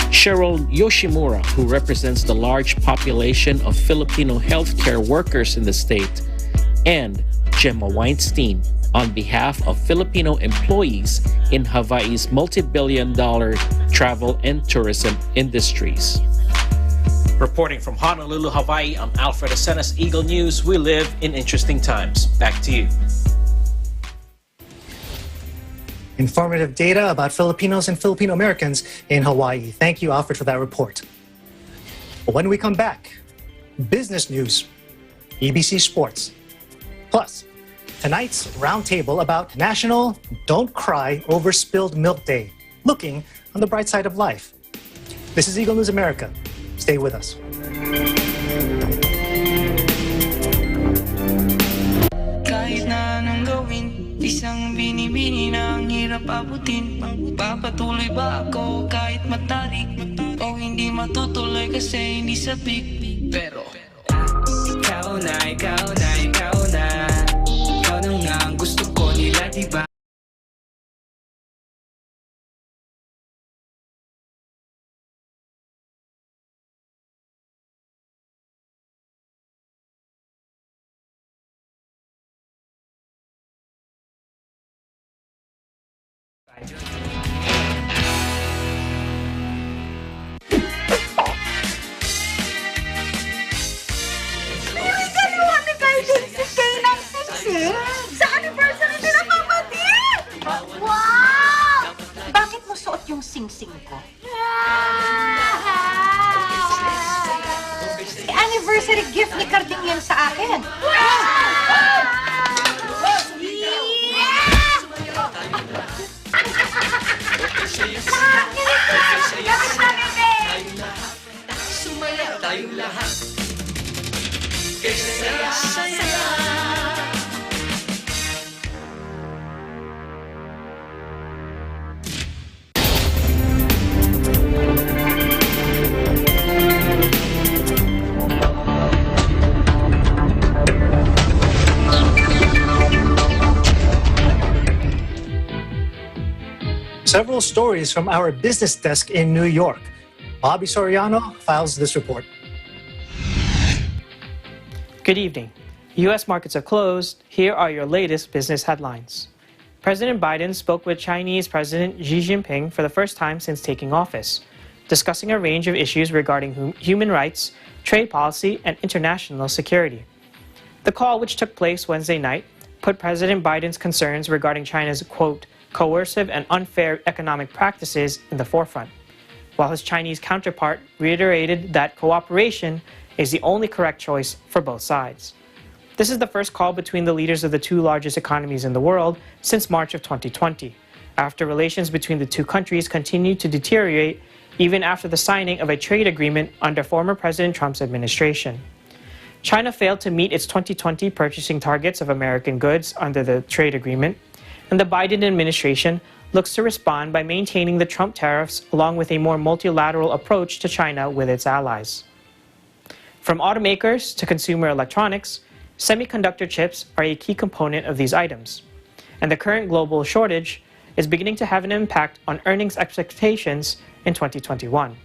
Cheryl Yoshimura, who represents the large population of Filipino healthcare workers in the state, and Gemma Weinstein on behalf of Filipino employees in Hawaii's multi-billion-dollar travel and tourism industries. Reporting from Honolulu, Hawaii, I'm Alfred Asenas, Eagle News. We live in interesting times. Back to you. Informative data about Filipinos and Filipino Americans in Hawaii. Thank you, Alfred, for that report. When we come back, business news, EBC Sports. Plus, tonight's roundtable about National Don't Cry Over Spilled Milk Day, looking on the bright side of life. This is Eagle News America. Stay with us. Kahit na anong gawin, isang binibini na ang hirap abutin. Papatuloy ba ako kahit matarik? O hindi matutuloy kasi hindi sabik? Pero ikaw na, ikaw na, ikaw na. Ikaw na nga ang gusto ko nila, diba? Sa anniversary din ang kapatid! Wow! Bakit mo suot yung sing-sing ko? Anniversary gift ni Carding yan sa akin. Sumaya tayong lahat. Saya-saya. Several stories from our business desk in New York. Bobby Soriano files this report. Good evening. U.S. markets are closed. Here are your latest business headlines. President Biden spoke with Chinese President Xi Jinping for the first time since taking office, discussing a range of issues regarding human rights, trade policy, and international security. The call, which took place Wednesday night, put President Biden's concerns regarding China's, quote, coercive and unfair economic practices in the forefront, while his Chinese counterpart reiterated that cooperation is the only correct choice for both sides. This is the first call between the leaders of the two largest economies in the world since March of 2020, after relations between the two countries continued to deteriorate even after the signing of a trade agreement under former President Trump's administration. China failed to meet its 2020 purchasing targets of American goods under the trade agreement, and the Biden administration looks to respond by maintaining the Trump tariffs along with a more multilateral approach to China with its allies. From automakers to consumer electronics, semiconductor chips are a key component of these items, and the current global shortage is beginning to have an impact on earnings expectations in 2021.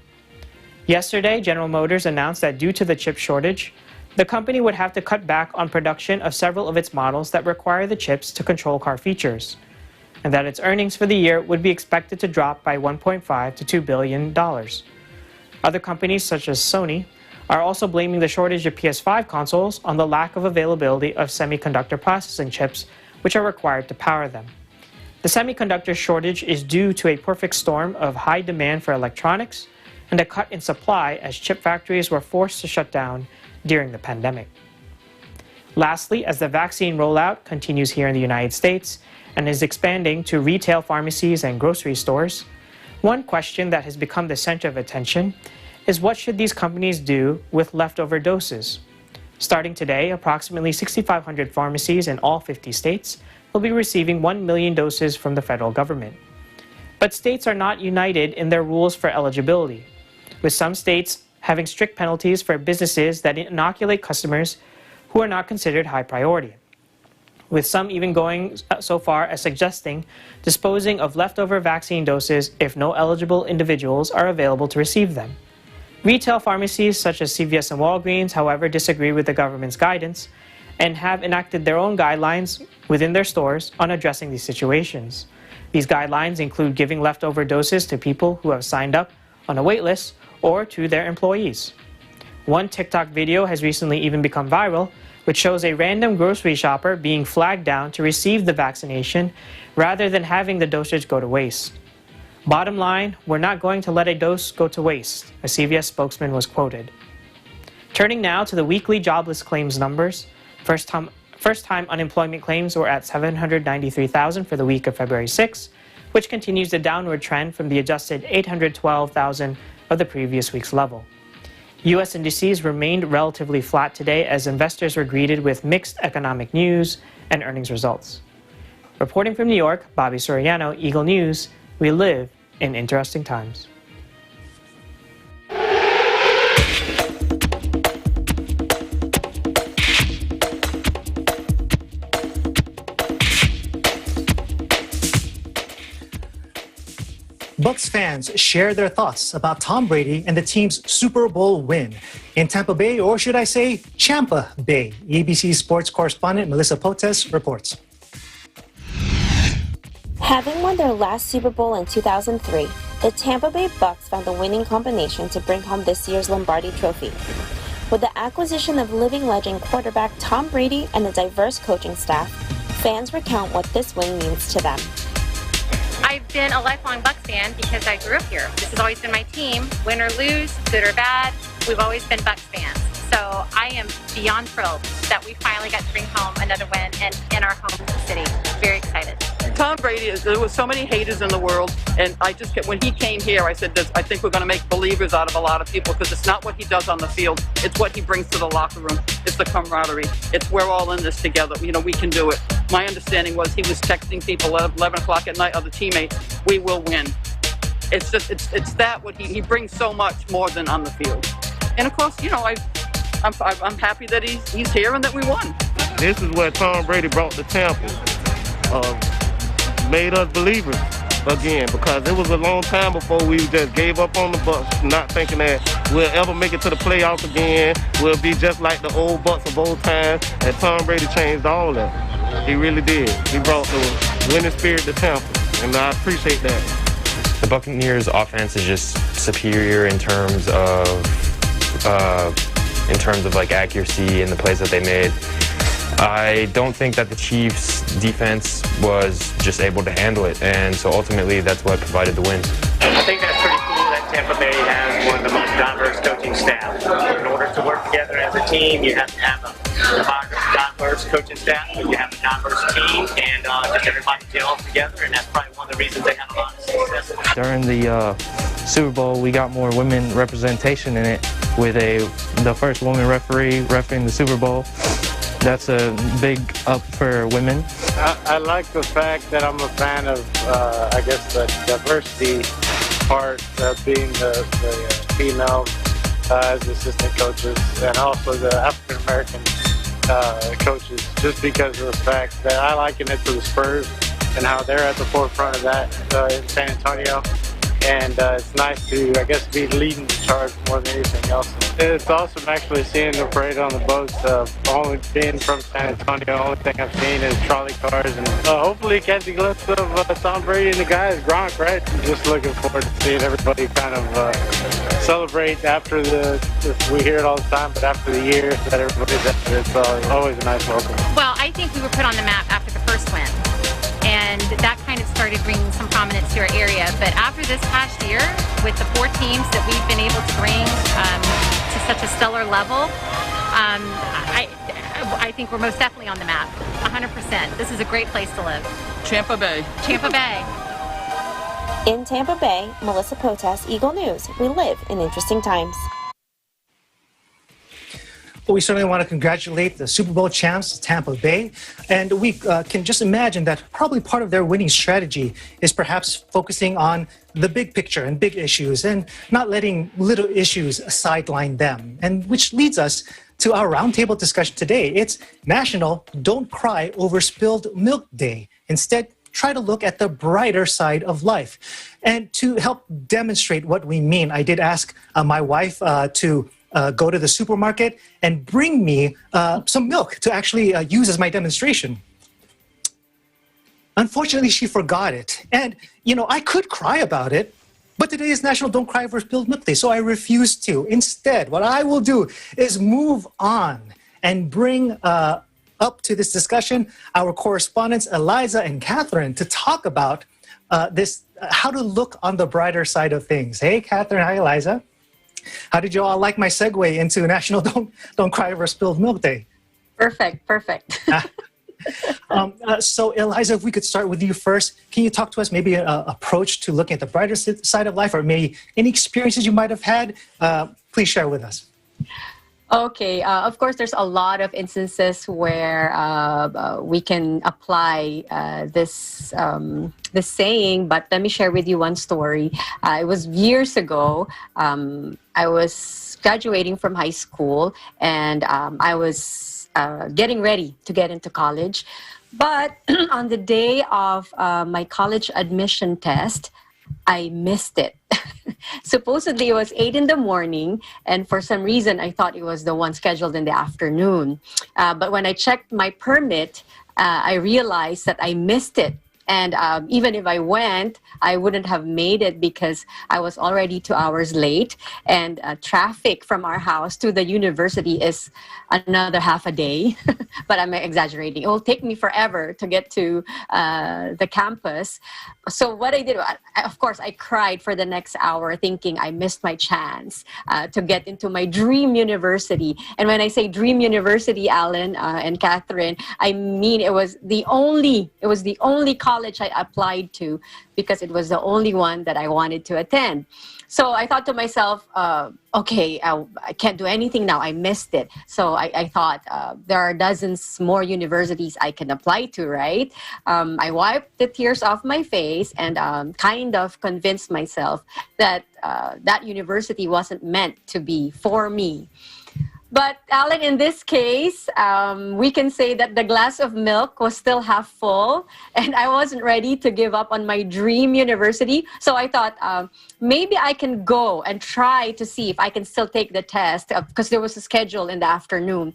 Yesterday, General Motors announced that due to the chip shortage, the company would have to cut back on production of several of its models that require the chips to control car features, and that its earnings for the year would be expected to drop by $1.5 to $2 billion. Other companies, such as Sony, are also blaming the shortage of PS5 consoles on the lack of availability of semiconductor processing chips, which are required to power them. The semiconductor shortage is due to a perfect storm of high demand for electronics and a cut in supply as chip factories were forced to shut down during the pandemic. Lastly, as the vaccine rollout continues here in the United States and is expanding to retail pharmacies and grocery stores, one question that has become the center of attention is what should these companies do with leftover doses? Starting today, approximately 6,500 pharmacies in all 50 states will be receiving 1 million doses from the federal government. But states are not united in their rules for eligibility, with some states having strict penalties for businesses that inoculate customers who are not considered high priority, with some even going so far as suggesting disposing of leftover vaccine doses if no eligible individuals are available to receive them. Retail pharmacies such as CVS and Walgreens, however, disagree with the government's guidance and have enacted their own guidelines within their stores on addressing these situations. These guidelines include giving leftover doses to people who have signed up on a wait list or to their employees. One TikTok video has recently even become viral, which shows a random grocery shopper being flagged down to receive the vaccination rather than having the dosage go to waste. Bottom line, we're not going to let a dose go to waste, a CVS spokesman was quoted. Turning now to the weekly jobless claims numbers. First-time unemployment claims were at 793,000 for the week of February 6, which continues the downward trend from the adjusted 812,000 of the previous week's level. U.S. indices remained relatively flat today as investors were greeted with mixed economic news and earnings results. Reporting from New York, Bobby Soriano, Eagle News, we live in interesting times. Bucs fans share their thoughts about Tom Brady and the team's Super Bowl win in Tampa Bay, or should I say, Champa Bay. ABC sports correspondent Melissa Potes reports. Having won their last Super Bowl in 2003, the Tampa Bay Bucs found the winning combination to bring home this year's Lombardi Trophy. With the acquisition of living legend quarterback Tom Brady and a diverse coaching staff, fans recount what this win means to them. I've been a lifelong Bucs fan because I grew up here. This has always been my team. Win or lose, good or bad, we've always been Bucs fans. So I am beyond thrilled that we finally got to bring home another win in our home city. Very excited. Tom Brady, there was so many haters in the world, and I just when he came here, I said, I think we're going to make believers out of a lot of people because it's not what he does on the field, it's what he brings to the locker room. It's the camaraderie. It's we're all in this together. You know, we can do it. My understanding was he was texting people at 11 o'clock at night, other teammates, we will win. It's just, it's that what he brings so much more than on the field. And of course, you know, I'm happy that he's here and that we won. This is what Tom Brady brought to Tampa. Made us believers again, because it was a long time before we just gave up on the Bucs, not thinking that we'll ever make it to the playoffs again. We'll be just like the old Bucs of old times, and Tom Brady changed all that. He really did. He brought the winning spirit to Tampa, and I appreciate that. The Buccaneers' offense is just superior in terms of like accuracy and the plays that they made. I don't think that the Chiefs' defense was just able to handle it, and so ultimately that's what provided the win. I think that's pretty cool that Tampa Bay has one of the most diverse coaching staffs. In order to work together as a team, you have to have a diverse coaching staff, but you have a diverse team, and just everybody gels together, and that's probably one of the reasons they have a lot of success. During the Super Bowl, we got more women representation in it with the first woman referee refereeing the Super Bowl. That's a big up for women. I like the fact that I'm a fan of, I guess, the diversity part of being the female as assistant coaches, and also the African American coaches, just because of the fact that I liken it to the Spurs and how they're at the forefront of that in San Antonio. And it's nice to, I guess, be leading the charge more than anything else. It's awesome actually seeing the parade on the boats. Only being from San Antonio, the only thing I've seen is trolley cars, and hopefully catch a glimpse of Tom Brady and the guys, Gronk, right? I'm just looking forward to seeing everybody kind of celebrate after we hear it all the time, but after the year that everybody's after, it's always a nice welcome. Well, I think we were put on the map after the first win, and that kind of started bringing some prominence to our area. But after this past year, with the 4 teams that we've been able to bring to such a stellar level, I think we're most definitely on the map, 100%. This is a great place to live. Tampa Bay. Tampa Bay. In Tampa Bay, Melissa Potes, Eagle News. We live in interesting times. Well, we certainly want to congratulate the Super Bowl champs, Tampa Bay. And we can just imagine that probably part of their winning strategy is perhaps focusing on the big picture and big issues and not letting little issues sideline them. And which leads us to our roundtable discussion today. It's National Don't Cry Over Spilled Milk Day. Instead, try to look at the brighter side of life. And to help demonstrate what we mean, I did ask my wife to go to the supermarket and bring me some milk to actually use as my demonstration. Unfortunately, she forgot it. And, you know, I could cry about it, but today is National Don't Cry Over Spilled Milk Day, so I refuse to. Instead, what I will do is move on and bring up to this discussion our correspondents Eliza and Catherine to talk about how to look on the brighter side of things. Hey, Catherine. Hi, Eliza. How did you all like my segue into National Don't Cry Over Spilled Milk Day? Perfect. So, Eliza, if we could start with you first, can you talk to us maybe an approach to looking at the brighter side of life, or maybe any experiences you might have had? Please share with us. Okay, of course, there's a lot of instances where we can apply this saying, but let me share with you one story. It was years ago. I was graduating from high school, and I was getting ready to get into college. But on the day of my college admission test, I missed it. Supposedly it was 8 in the morning, and for some reason I thought it was the one scheduled in the afternoon. But when I checked my permit, I realized that I missed it. And even if I went, I wouldn't have made it because I was already 2 hours late. And traffic from our house to the university is another half a day. But I'm exaggerating. It will take me forever to get to the campus. So what I did, of course, I cried for the next hour thinking I missed my chance to get into my dream university. And when I say dream university, Alan and Catherine, I mean it was the only college I applied to because it was the only one that I wanted to attend. So I thought to myself, okay, I can't do anything now. I missed it. So I thought there are dozens more universities I can apply to, right? I wiped the tears off my face and kind of convinced myself that that university wasn't meant to be for me. But Alan, in this case, we can say that the glass of milk was still half full, and I wasn't ready to give up on my dream university. So I thought maybe I can go and try to see if I can still take the test because there was a schedule in the afternoon.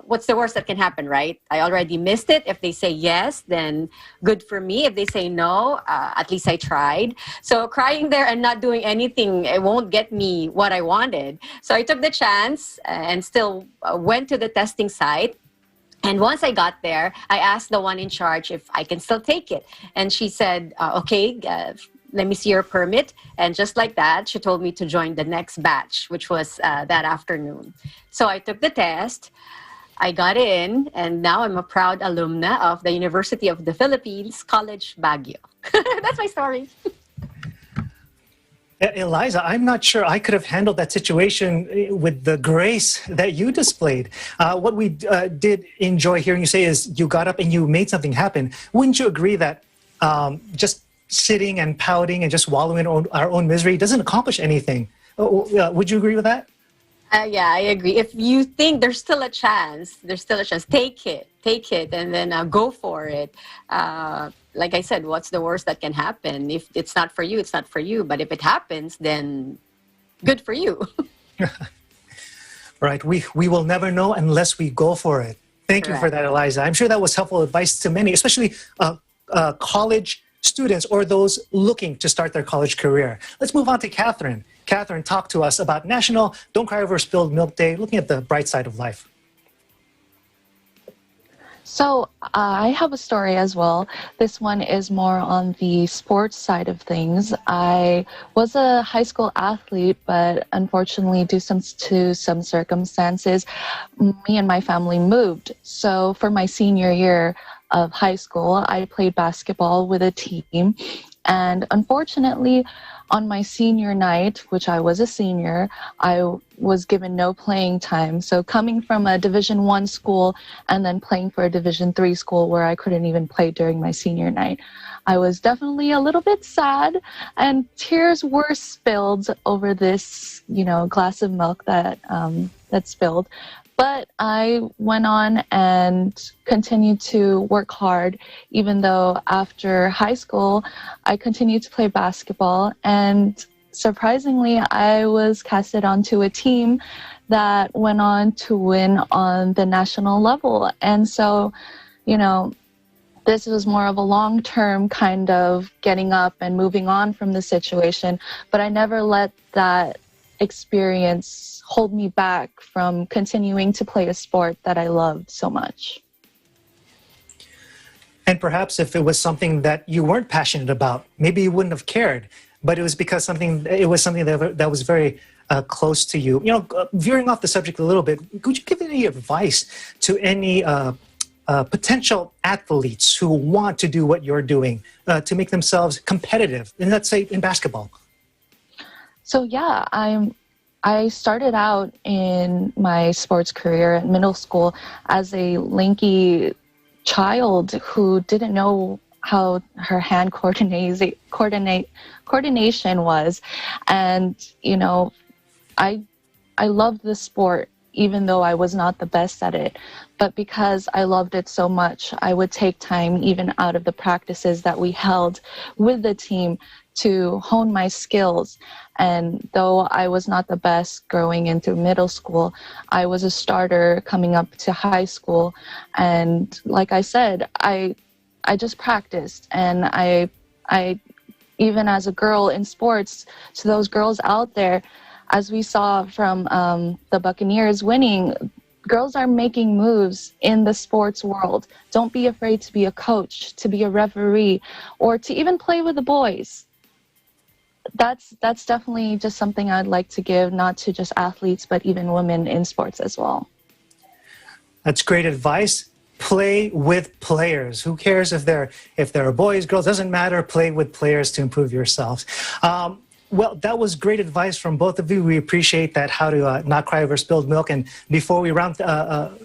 What's the worst that can happen, right? I already missed it. If they say yes, then good for me. If they say no, at least I tried. So crying there and not doing anything, it won't get me what I wanted. So I took the chance and still went to the testing site. And once I got there, I asked the one in charge if I can still take it. And she said, okay, let me see your permit. And just like that, she told me to join the next batch, which was that afternoon. So I took the test. I got in, and now I'm a proud alumna of the University of the Philippines, College Baguio. That's my story. Eliza, I'm not sure I could have handled that situation with the grace that you displayed. What we did enjoy hearing you say is you got up and you made something happen. Wouldn't you agree that just sitting and pouting and just wallowing in our own misery doesn't accomplish anything? Would you agree with that? Yeah, I agree. If you think there's still a chance, take it, and then go for it. Like I said, what's the worst that can happen? If it's not for you, it's not for you. But if it happens, then good for you. Right. We will never know unless we go for it. Thank you for that, Eliza. I'm sure that was helpful advice to many, especially college students or those looking to start their college career. Let's move on to Catherine. Catherine, talk to us about National Don't Cry Over Spilled Milk Day, looking at the bright side of life. So I have a story as well. This one is more on the sports side of things. I was a high school athlete, but unfortunately, due to some circumstances, me and my family moved. So for my senior year of high school, I played basketball with a team. And unfortunately, on my senior night, which I was a senior, I was given no playing time. So coming from a Division I school and then playing for a Division III school where I couldn't even play during my senior night, I was definitely a little bit sad, and tears were spilled over this, glass of milk that spilled. But I went on and continued to work hard, even though after high school, I continued to play basketball. And surprisingly, I was casted onto a team that went on to win on the national level. And so, this was more of a long-term kind of getting up and moving on from the situation. But I never let that experience hold me back from continuing to play a sport that I loved so much. And perhaps if it was something that you weren't passionate about, maybe you wouldn't have cared, but it was because it was something that was very close to you. Veering off the subject a little bit, could you give any advice to any potential athletes who want to do what you're doing to make themselves competitive, and let's say in basketball? So yeah, I started out in my sports career at middle school as a lanky child who didn't know how her hand coordination was, and I loved the sport even though I was not the best at it. But because I loved it so much, I would take time even out of the practices that we held with the team to hone my skills. And though I was not the best growing into middle school, I was a starter coming up to high school. And like I said, I just practiced. And I even as a girl in sports, to those girls out there, as we saw from the Buccaneers winning, girls are making moves in the sports world. Don't be afraid to be a coach, to be a referee, or to even play with the boys. That's definitely just something I'd like to give, not to just athletes, but even women in sports as well. That's great advice. Play with players. Who cares if they're boys, girls? Doesn't matter. Play with players to improve yourselves. Well, that was great advice from both of you. We appreciate that, how to not cry over spilled milk. And before we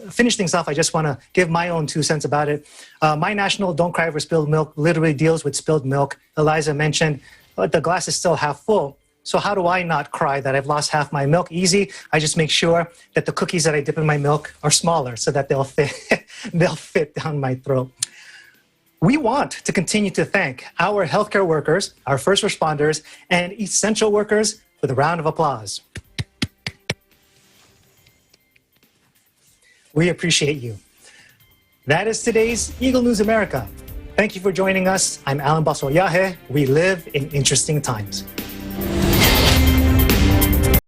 finish things off, I just want to give my own 2 cents about it. My national Don't Cry Over Spilled Milk literally deals with spilled milk. Eliza mentioned the glass is still half full. So how do I not cry that I've lost half my milk? Easy. I just make sure that the cookies that I dip in my milk are smaller so that they'll fit down my throat. We want to continue to thank our healthcare workers, our first responders, and essential workers with a round of applause. We appreciate you. That is today's Eagle News America. Thank you for joining us. I'm Alan Basoyahe. We live in interesting times.